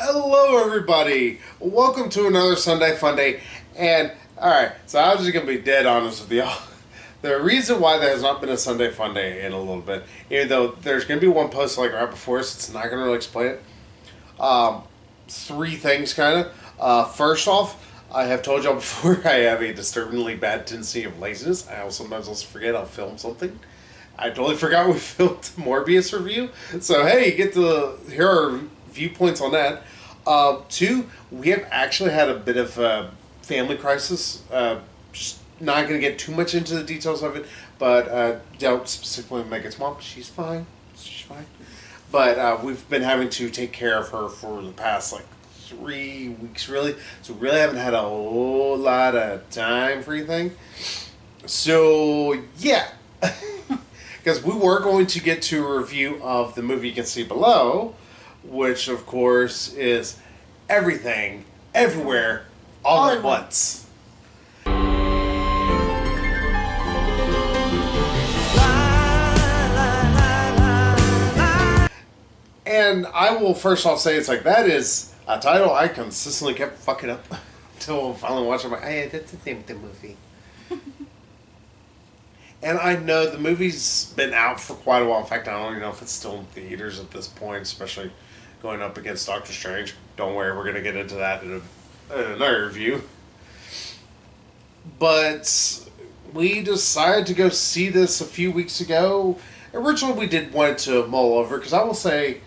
Hello, everybody. Welcome to another Sunday Funday. And all right, so I was just gonna be dead honest with y'all. The reason why there has not been a Sunday Funday in a little bit, even though there's gonna be one post like right before us, it's not gonna really explain it. Three things, kind of. First off, I have told y'all before I have a disturbingly bad tendency of laziness. I sometimes also forget I'll film something. I totally forgot we filmed Morbius review. So hey, you get to hear our viewpoints on that. Two, we have actually had a bit of a family crisis. Just not going to get too much into the details of it, but don't specifically Megan's mom. She's fine. She's fine. But we've been having to take care of her for the past like 3 weeks, really. So we really haven't had a whole lot of time for anything. So yeah. Because we were going to get to a review of the movie you can see below, which of course is Everything, Everywhere, all at once. And I will first off say it's like that is a title I consistently kept fucking up until finally watched it. I'm like, hey, that's the name of the movie. And I know the movie's been out for quite a while. In fact, I don't even know if it's still in theaters at this point, especially going up against Doctor Strange. Don't worry, we're going to get into that in another review. But we decided to go see this a few weeks ago. Originally, we did want to mull over, because I will say,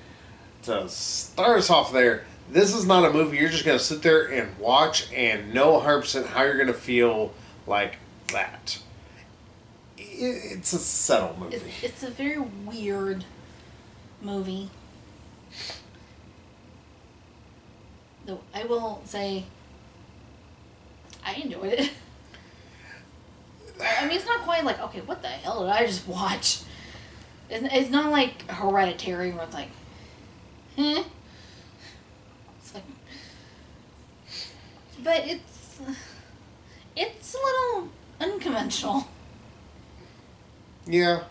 to start us off there, this is not a movie you're just going to sit there and watch and know 100% how you're going to feel like that. It's a subtle movie. It's a very weird movie. Though I will say, I enjoyed it. I mean, it's not quite like, okay, what the hell did I just watch? It's not like Hereditary where it's like, huh? It's like, but it's a little unconventional. Yeah.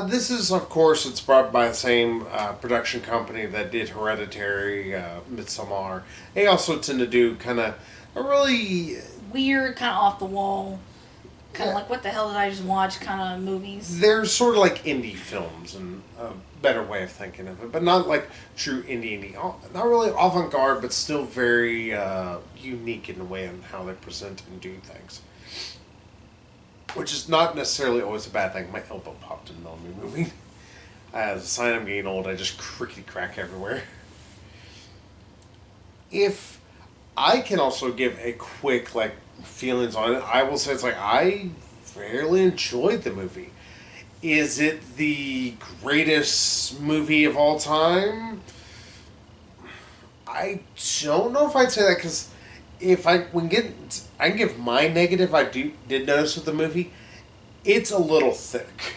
This is, of course, it's brought by the same production company that did Hereditary, Midsommar. They also tend to do kind of a really weird, kind of off the wall, kind of like, what the hell did I just watch kind of movies. They're sort of like indie films, and a better way of thinking of it, but not like true indie. Not really avant-garde, but still very unique in the way in how they present and do things. Which is not necessarily always a bad thing. My elbow popped in the middle of me moving. As a sign I'm getting old, I just crickety crack everywhere. If I can also give a quick feelings on it, I will say it's like I fairly enjoyed the movie. Is it the greatest movie of all time? I don't know if I'd say that, because if I can give my negative. I did notice with the movie, it's a little thick.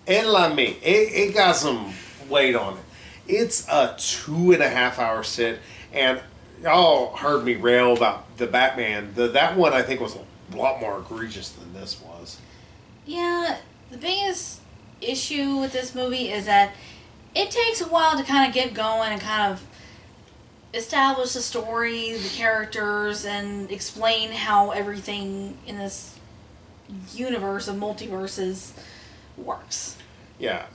And like me, it got some weight on it. It's a 2.5 hour sit, and y'all heard me rail about the Batman. That one I think was a lot more egregious than this was. Yeah, the biggest issue with this movie is that it takes a while to kind of get going and kind of establish the story, the characters, and explain how everything in this universe of multiverses works. Yeah.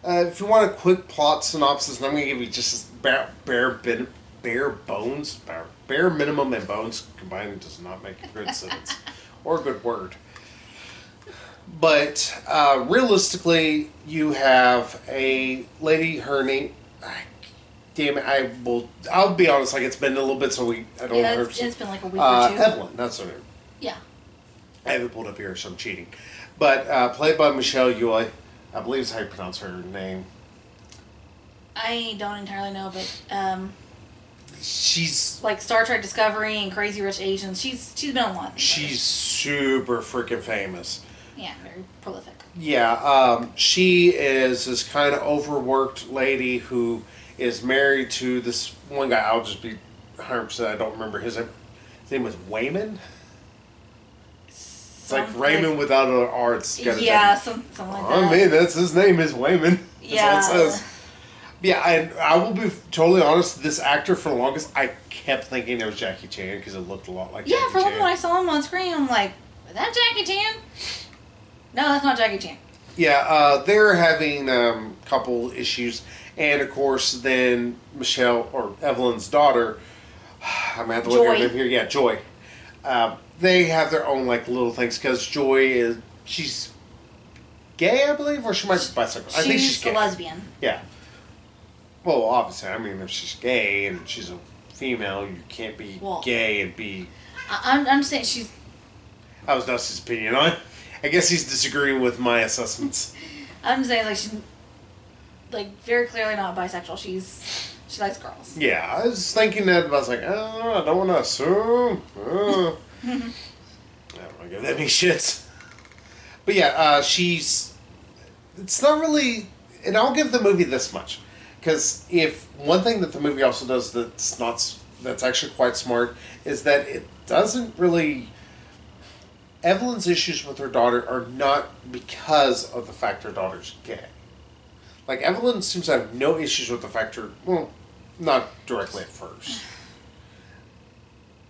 If you want a quick plot synopsis, and I'm going to give you just bare minimum and bones combined does not make a good sentence or a good word. But realistically, you have a lady. Her name. Damn it! I'll be honest. Like, it's been a little bit, so I don't. Yeah, it's been like a week or two. Evelyn, that's her name. Yeah. I have it pulled up here, so I'm cheating. But played by Michelle Yeoh, I believe is how you pronounce her name. I don't entirely know, but she's like Star Trek Discovery and Crazy Rich Asians. She's been a lot. She's super freaking famous. Yeah, very prolific. Yeah, she is this kind of overworked lady who is married to this one guy. I'll just be 100%. I don't remember his name. His name was Wayman. It's like Raymond without an R. It's got something like that. I mean, that's his name is Wayman. That's yeah. all it says. Yeah, and I will be totally honest. This actor, for the longest, I kept thinking it was Jackie Chan because it looked a lot like Yeah, Jackie for a Chan. moment when I saw him on screen, I'm like, is that Jackie Chan? No, that's not Jackie Chan. Yeah, they're having a couple issues, and of course, then Michelle or Evelyn's daughter. I'm gonna have to look at her Joy. name here. Yeah, Joy. They have their own like little things because Joy she's gay, I believe, or she might be bisexual. I think she's a gay. lesbian. Yeah. Well, obviously, I mean, if she's gay and she's a female, you can't be Well, gay and be. I'm just saying she's. That was Dusty's opinion on it. I guess he's disagreeing with my assessments. I'm just saying like she's like very clearly not bisexual. She likes girls. Yeah, I was thinking that, but I was like, oh, I don't want to assume. I don't want to give that any shits. But yeah, she's. It's not really. And I'll give the movie this much. Because if one thing that the movie also does that's actually quite smart is that it doesn't really. Evelyn's issues with her daughter are not because of the fact her daughter's gay. Like, Evelyn seems to have no issues with the fact her. Well, not directly at first.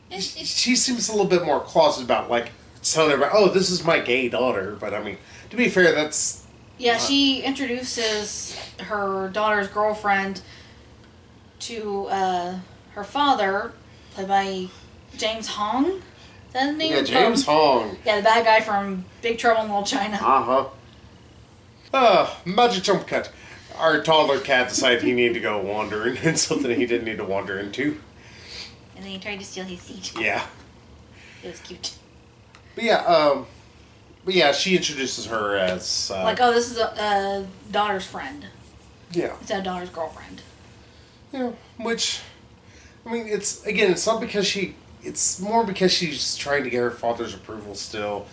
She seems a little bit more closeted about, like, telling everybody, oh, this is my gay daughter. But, I mean, to be fair, that's. Yeah, she introduces her daughter's girlfriend to her father, played by James Hong. Is that his name? Yeah, James Hong. Yeah, the bad guy from Big Trouble in Little China. Magic jump cut. Our toddler cat decided he needed to go wandering in something he didn't need to wander into. And then he tried to steal his seat. Yeah. It was cute. But yeah, she introduces her as like, oh, this is a daughter's friend. Yeah. It's a daughter's girlfriend. Yeah, which, I mean, it's not because it's more because she's trying to get her father's approval still.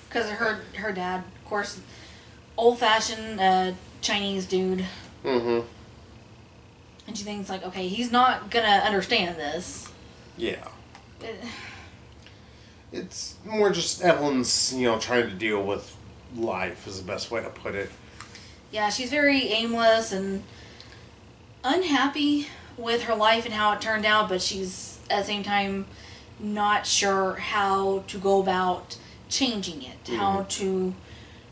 Because her dad, of course, old-fashioned Chinese dude. Mm-hmm. And she thinks, like, okay, he's not gonna understand this. Yeah. It's more just Evelyn's, trying to deal with life is the best way to put it. Yeah, she's very aimless and unhappy with her life and how it turned out, but she's, at the same time, not sure how to go about changing it. Mm-hmm. How to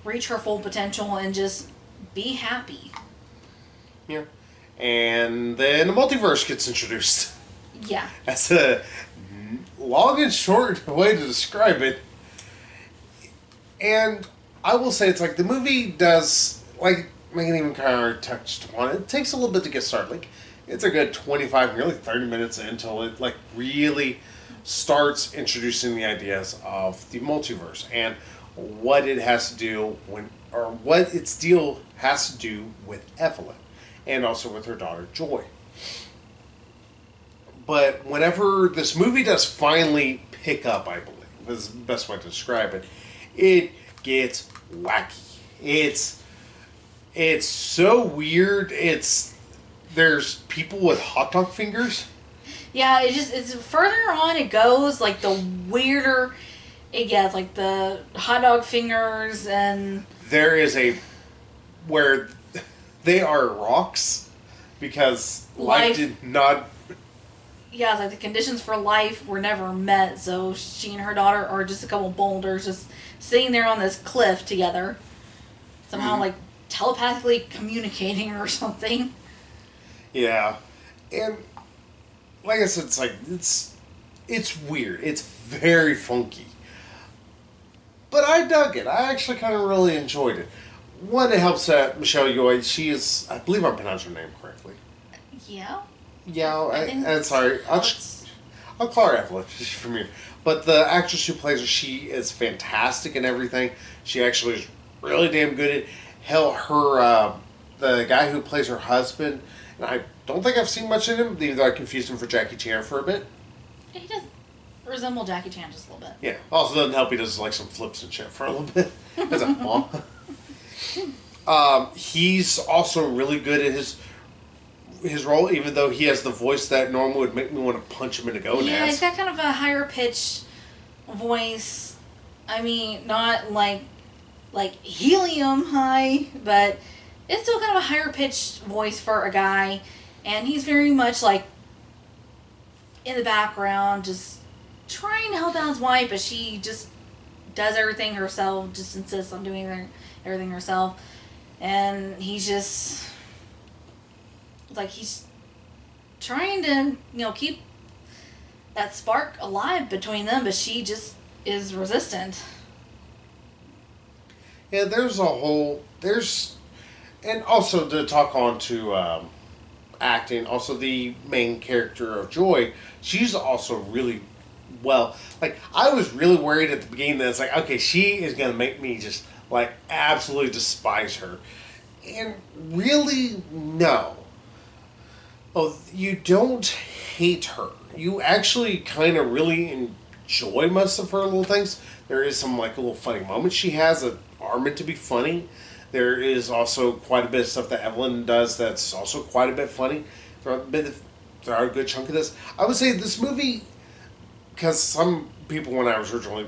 reach her full potential and just be happy. Yeah. And then the multiverse gets introduced. Yeah. That's a long and short way to describe it. And I will say it's like the movie does, like Megan even kind of touched upon it. It takes a little bit to get started. Like, it's a good 25, nearly 30 minutes until it like really starts introducing the ideas of the multiverse and what it has to do what its deal has to do with Evelyn and also with her daughter Joy. But whenever this movie does finally pick up, I believe, is the best way to describe it, it gets wacky. It's so weird. There's people with hot dog fingers. Yeah, it's further on it goes, like the weirder it gets, like the hot dog fingers and there is where they are rocks because life did not. Yeah, it's like the conditions for life were never met, so she and her daughter are just a couple boulders just sitting there on this cliff together. Somehow, like, telepathically communicating or something. Yeah. And, like I said, it's weird. It's very funky. But I dug it. I actually kind of really enjoyed it. One, it helps that Michelle Yeoh, she is, I believe I'm pronouncing her name correctly. Yeah. Yeah, I'm sorry. I'll call her Evelyn from here. But the actress who plays her, she is fantastic and everything. She actually is really damn good at. Hell, the guy who plays her husband, and I don't think I've seen much of him, even though I confused him for Jackie Chan for a bit. He does resemble Jackie Chan just a little bit. Yeah. Also doesn't help he does like some flips and shit for a little bit. As a mom. He's also really good at his role, even though he has the voice that normally would make me want to punch him in the gonads. Yeah, he's got kind of a higher pitched voice. I mean, not like helium high, but it's still kind of a higher pitched voice for a guy, and he's very much like in the background, just trying to help out his wife, but she just does everything herself, just insists on doing everything herself. And he's just like, he's trying to, keep that spark alive between them, but she just is resistant. Yeah, and also to talk on to acting, also the main character of Joy, she's also really well. Like, I was really worried at the beginning that it's like, okay, she is going to make me just, like, absolutely despise her. And really, no. Oh, you don't hate her. You actually kind of really enjoy most of her little things. There is some, like, little funny moments she has that are meant to be funny. There is also quite a bit of stuff that Evelyn does that's also quite a bit funny. There are a good chunk of this. I would say this movie, because some people, when I was originally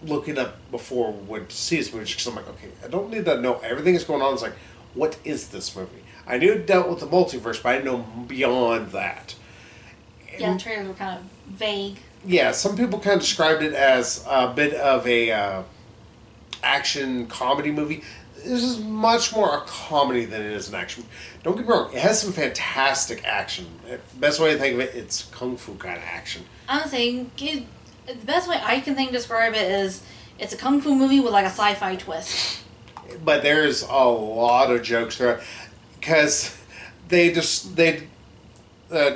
looking up before, would see this movie, because I'm like, okay, I don't need to know everything that's going on. It's like, what is this movie? I knew it dealt with the multiverse, but I didn't know beyond that. Yeah, the trailers were kind of vague. Yeah, some people kind of described it as a bit of a action comedy movie. This is much more a comedy than it is an action. Don't get me wrong, it has some fantastic action. Best way to think of it, it's kung fu kind of action. I'm saying, the best way I can think to describe it is it's a kung fu movie with like a sci-fi twist. But there's a lot of jokes there, because to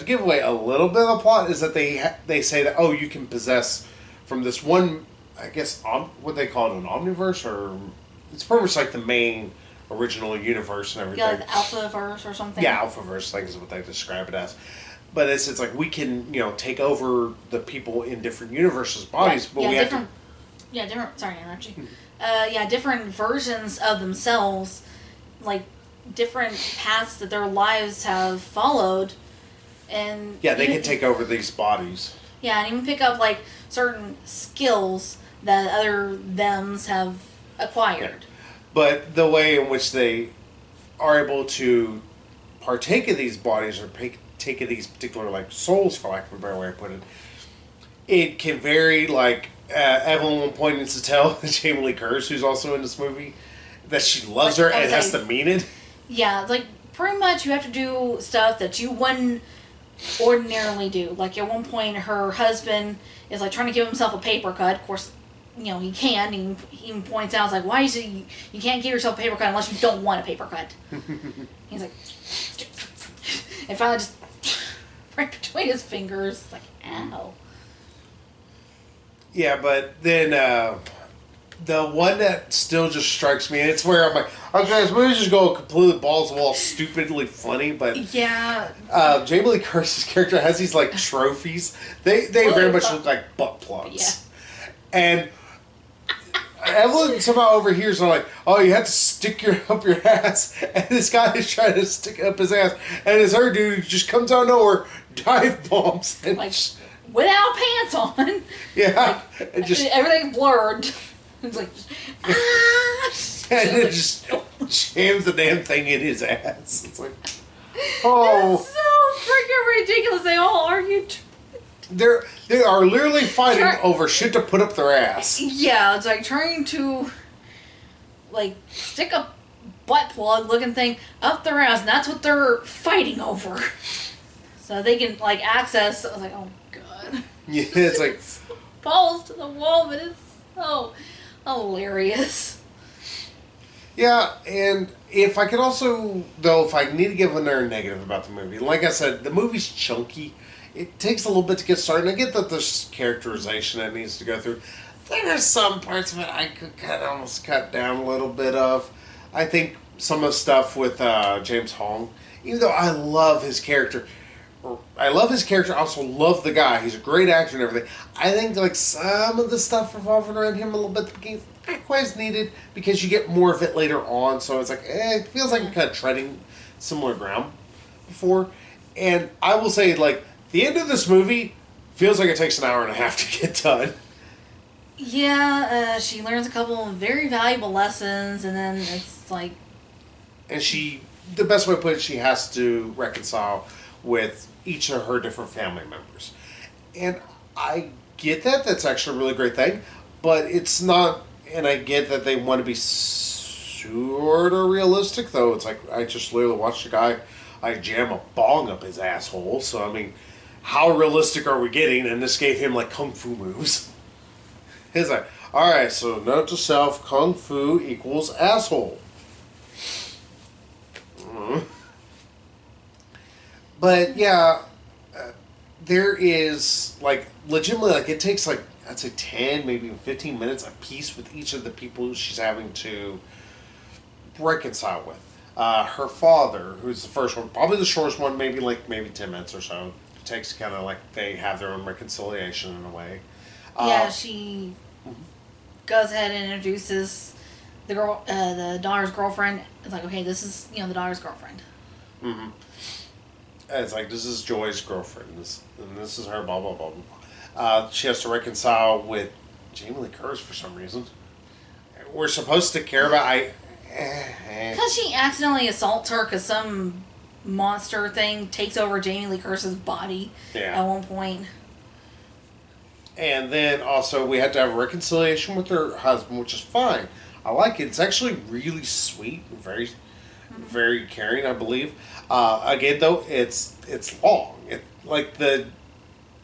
give away a little bit of the plot is that they say that, oh, you can possess from this one, I guess, what they call it, an omniverse, or it's pretty much like the main original universe and everything. Yeah, like the Alphaverse or something. Yeah, Alphaverse, I think is what they describe it as. But it's like we can, take over the people in different universes' bodies, but we have to... Yeah, different... Sorry to interrupt you. Different versions of themselves, like different paths that their lives have followed, and... Yeah, they can take over these bodies. Yeah, and even pick up, like, certain skills that other thems have acquired. Yeah. But the way in which they are able to partake of these bodies or take of these particular, like, souls, for lack of a better way to put it, it can vary. Like, Evelyn one point needs to tell Jamie Lee Curtis, who's also in this movie, that she loves her and has to mean it. Yeah, like, pretty much you have to do stuff that you wouldn't ordinarily do. Like, at one point, her husband is, like, trying to give himself a paper cut. Of course, he can. He even points out, it's like, why is it you can't give yourself a paper cut unless you don't want a paper cut? He's like, and finally just right between his fingers, it's like, ow. Yeah, but then the one that still just strikes me, and it's where I'm like, okay, this movie's just going completely balls to the wall, stupidly funny, but yeah, Jamie Lee Curtis's character has these like trophies. They very much look like butt plugs. Yeah. And Evelyn somehow overhears, and I'm like, oh, you have to stick up your ass, and this guy is trying to stick up his ass, and this other dude just comes out of nowhere, dive bombs, and like without pants on. Yeah, like, and just everything's blurred. It's like, and it just jams the damn thing in his ass. It's like, oh, it's so freaking ridiculous. They all argue. They are literally fighting over shit to put up their ass. Yeah, it's like trying to, like, stick a butt plug looking thing up their ass, and that's what they're fighting over. So they can, like, access. I was like, oh god. Yeah, it's like balls to the wall, but it's so hilarious. Yeah, and if I could also, though, if I need to give another negative about the movie, like I said, the movie's chunky. It takes a little bit to get started. And I get that there's characterization that needs to go through. There are some parts of it I could kind of almost cut down a little bit of. I think some of the stuff with James Hong, even though I love his character, I also love the guy. He's a great actor and everything. I think like some of the stuff revolving around him a little bit at the beginning, not quite as needed, because you get more of it later on. So it's like, it feels like you're kind of treading similar ground before. And I will say, like, the end of this movie feels like it takes an hour and a half to get done. Yeah, she learns a couple of very valuable lessons, and then it's like, and the best way to put it, she has to reconcile with each of her different family members. And I get that. That's actually a really great thing. But it's not, and I get that they want to be sort of realistic, though. It's like, I just literally watched a guy, I jam a bong up his asshole. So, I mean, how realistic are we getting? And this gave him, like, kung fu moves. He's like, alright, so note to self, kung fu equals asshole. But yeah, there is like legitimately like it takes like I'd say 10, maybe even 15 minutes a piece with each of the people she's having to reconcile with. Her father, who's the first one, probably the shortest one, maybe 10 minutes or so. It takes kind of like they have their own reconciliation in a way. Yeah, she goes ahead and introduces the daughter's girlfriend. It's like, okay, this is the daughter's girlfriend. Mm-hmm. It's like, this is Joy's girlfriend, and this is her, blah, blah, blah, blah. She has to reconcile with Jamie Lee Curtis for some reason. We're supposed to care about, Because she accidentally assaults her because some monster thing takes over Jamie Lee Curtis's body at one point. And then also we had to have a reconciliation with her husband, which is fine. I like it. It's actually really sweet and very, very caring, I believe. Again, though, it's long.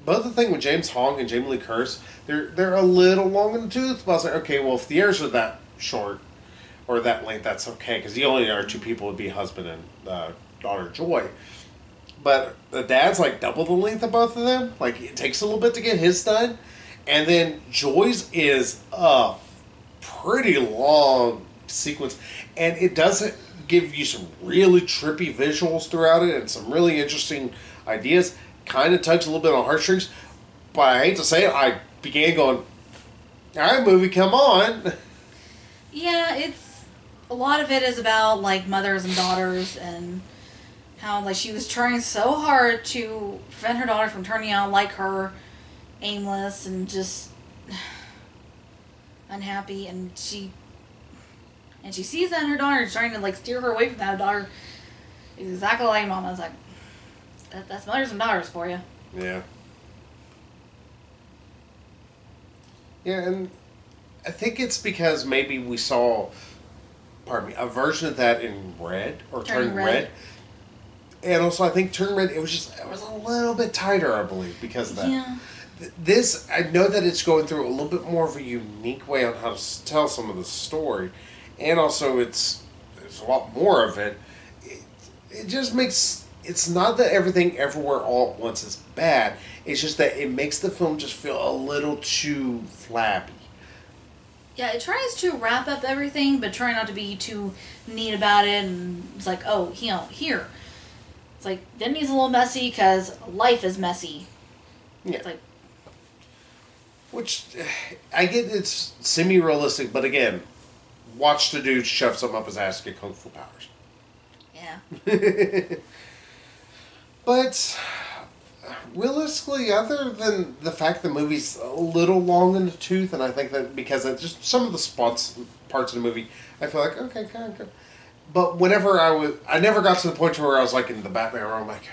Both the thing with James Hong and Jamie Lee Curtis, they're a little long in the tooth. But I was like, okay, well, if the ears are that short or that length, that's okay, because the only other two people would be husband and daughter Joy. But the dad's like double the length of both of them. Like, it takes a little bit to get his done, and then Joy's is a pretty long sequence, and it doesn't give you some really trippy visuals throughout it and some really interesting ideas. Kind of tugs a little bit on heartstrings, but I hate to say it, I began going, all right, movie, come on. Yeah, it's a lot of it is about like mothers and daughters and how like she was trying so hard to prevent her daughter from turning out like her, aimless and just unhappy, and she sees that her daughter is trying to like steer her away from that. Her daughter is exactly like mama. I was like, that's mothers and daughters for you. Yeah. Yeah, and I think it's because maybe we saw, a version of that in Red, or Turning Red. And also, I think Turning Red, it was a little bit tighter, I believe, because of that. Yeah. This, I know that it's going through a little bit more of a unique way on how to tell some of the story. And also, there's a lot more of it. It just makes, it's not that everything everywhere all at once is bad. It's just that it makes the film just feel a little too flabby. Yeah, it tries to wrap up everything, but try not to be too neat about it. And it's like, oh, here. It's like, Disney's a little messy because life is messy. Yeah. It's like, which, I get it's semi-realistic, but again, watch the dude shove something up his ass to get kung fu powers. yeah. But realistically, other than the fact the movie's a little long in the tooth, and I think that because of just some of the parts of the movie, I feel like, okay, kind of good. But whenever I never got to the point where I was like in the Batman room, like,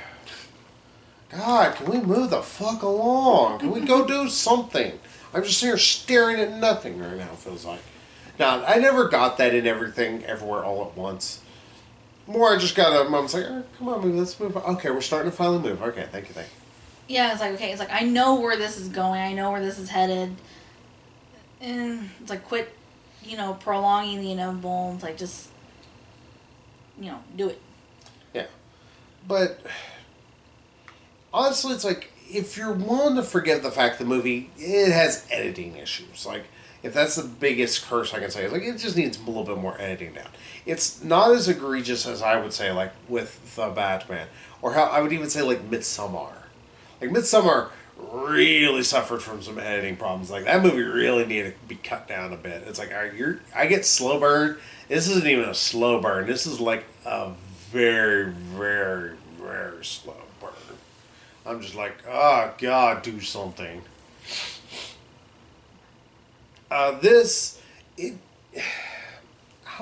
God, can we move the fuck along? Can we go do something? I'm just here staring at nothing right now, it feels like. Now, I never got that in Everything, Everywhere, All at Once. More, I just got a mom's like, oh, come on, let's move on. Okay, we're starting to finally move. Okay, thank you. Yeah, it's like, okay, it's like, I know where this is going. I know where this is headed. And it's like, quit, prolonging the inevitable. It's like, just, do it. Yeah. But, honestly, it's like, if you're willing to forget the fact the movie, it has editing issues. Like, if that's the biggest curse I can say, like, it just needs a little bit more editing down. It's not as egregious as I would say, like, with The Batman. Or how I would even say, like, Midsommar. Like, Midsommar really suffered from some editing problems. Like, that movie really needed to be cut down a bit. It's like, all right, I get slow burn. This isn't even a slow burn. This is like a very, very, very slow burn. I'm just like, oh, God, do something. How's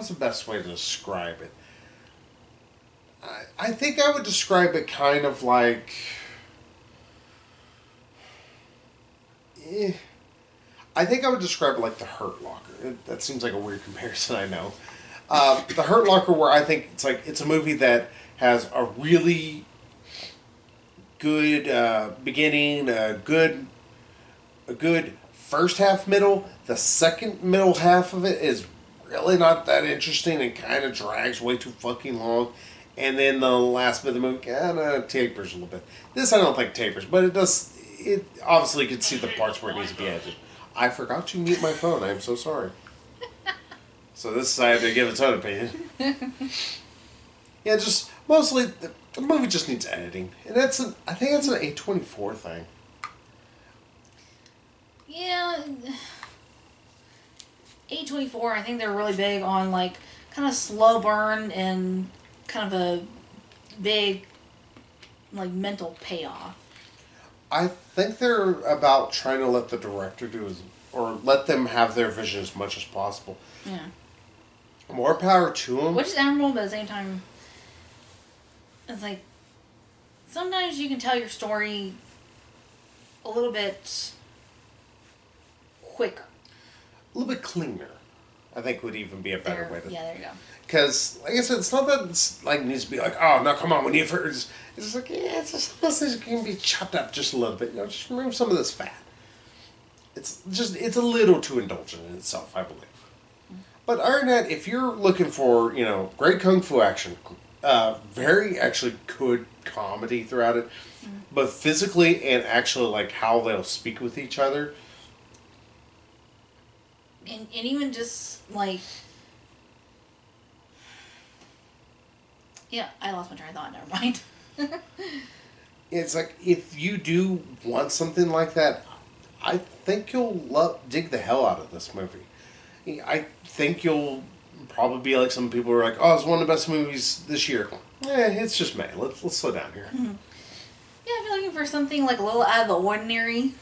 the best way to describe it? I think I would describe it kind of like. Eh, I think I would describe it like the Hurt Locker. That seems like a weird comparison, I know. The Hurt Locker, where I think it's a movie that has a really good beginning, a good first half middle. The second middle half of it is really not that interesting and kind of drags way too fucking long. And then the last bit of the movie kind of tapers a little bit. This I don't think tapers, but it does. It obviously you can see the parts where it needs to be edited. I forgot to mute my phone. I am so sorry. So this I had to give its own opinion. Yeah, just mostly the movie just needs editing, and I think that's an A24 thing. Yeah, A24. I think they're really big on like kind of slow burn and kind of a big like mental payoff. I think they're about trying to let the director or let them have their vision as much as possible. Yeah. More power to them. Which is admirable, but at the same time, it's like sometimes you can tell your story a little bit quicker. A little bit cleaner, I think would even be a better way to. Yeah, there you go. Because, like I said, it's not that it's like needs to be like, oh no, come on, we need first. It's just like, yeah, it's just some things can be chopped up just a little bit. You know, just remove some of this fat. It's a little too indulgent in itself, I believe. But other than that, if you're looking for, great kung fu action, very actually good comedy throughout it, both physically and actually like how they'll speak with each other. And even just like, yeah, I lost my train of thought. Never mind. It's like if you do want something like that, I think you'll dig the hell out of this movie. I think you'll probably be like some people who are like, oh, it's one of the best movies this year. It's just May. Let's slow down here. Mm-hmm. Yeah, if you're looking for something like a little out of the ordinary,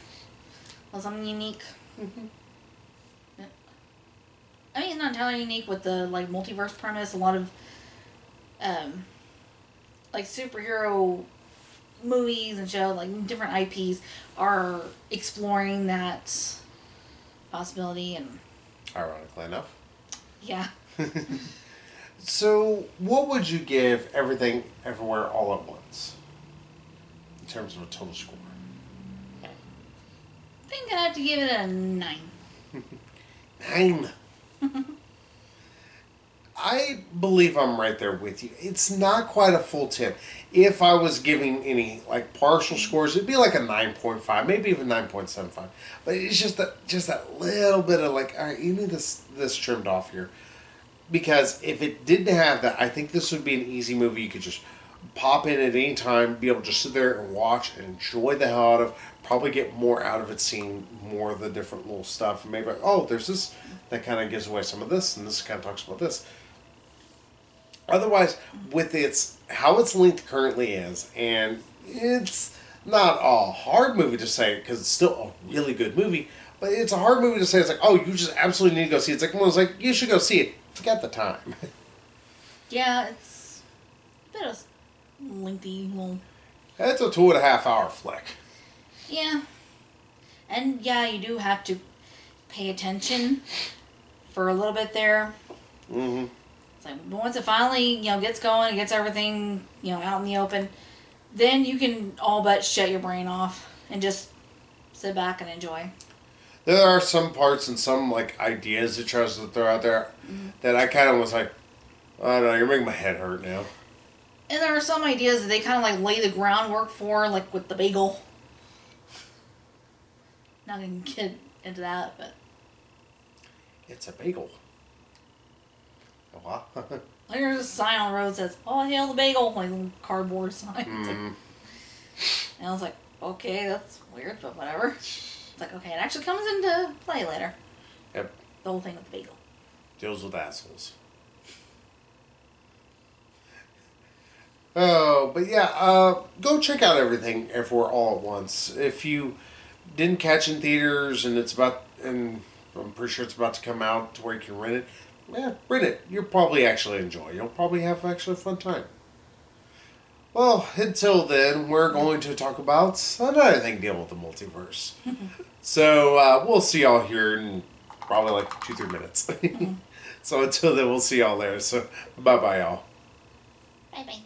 or something unique. Mm-hmm. Yeah. I mean, it's not entirely unique with the like multiverse premise. A lot of like superhero movies and shows, like different IPs, are exploring that possibility and. Ironically enough. Yeah. So, what would you give Everything Everywhere All at Once in terms of a total score? I think I'd have to give it a 9. 9. I believe I'm right there with you. It's not quite a full 10. If I was giving any like partial scores, it'd be like a 9.5, maybe even 9.75. But it's just that little bit of like, all right, you need this trimmed off here. Because if it didn't have that, I think this would be an easy movie you could just pop in at any time, be able to just sit there and watch and enjoy the hell out of. Probably get more out of it, seeing more of the different little stuff, and maybe like, oh, there's this that kind of gives away some of this, and this kind of talks about this. Otherwise, with how its length currently is, and it's not a hard movie to say because it's still a really good movie, but it's a hard movie to say. It's like, oh, you just absolutely need to go see it. It's like one of those like, you should go see it. Forget the time. Yeah, it's a bit of lengthy little. It's a 2.5 hour flick. Yeah, and yeah, you do have to pay attention for a little bit there. Mm-hmm. It's like once it finally gets going and gets everything out in the open, then you can all but shut your brain off and just sit back and enjoy. There are some parts and some like ideas it tries to throw out there that I kind of was like, oh no, you're making my head hurt now. And there are some ideas that they kind of like lay the groundwork for, like with the bagel. Not gonna get into that, but it's a bagel. Oh, wow. like there's a sign on the road that says, "Oh, hail the bagel," like a cardboard sign. And I was like, okay, that's weird, but whatever. It's like, okay, it actually comes into play later. Yep. The whole thing with the bagel. Deals with assholes. Oh, but yeah, go check out Everything Everywhere All at Once. If you didn't catch in theaters and I'm pretty sure it's about to come out to where you can rent it, rent it. You'll probably actually enjoy. You'll probably have actually a fun time. Well, until then, we're going to talk about another thing dealing with the multiverse. So we'll see y'all here in probably like 2-3 minutes. So until then, we'll see y'all there. So bye bye, y'all. Bye bye.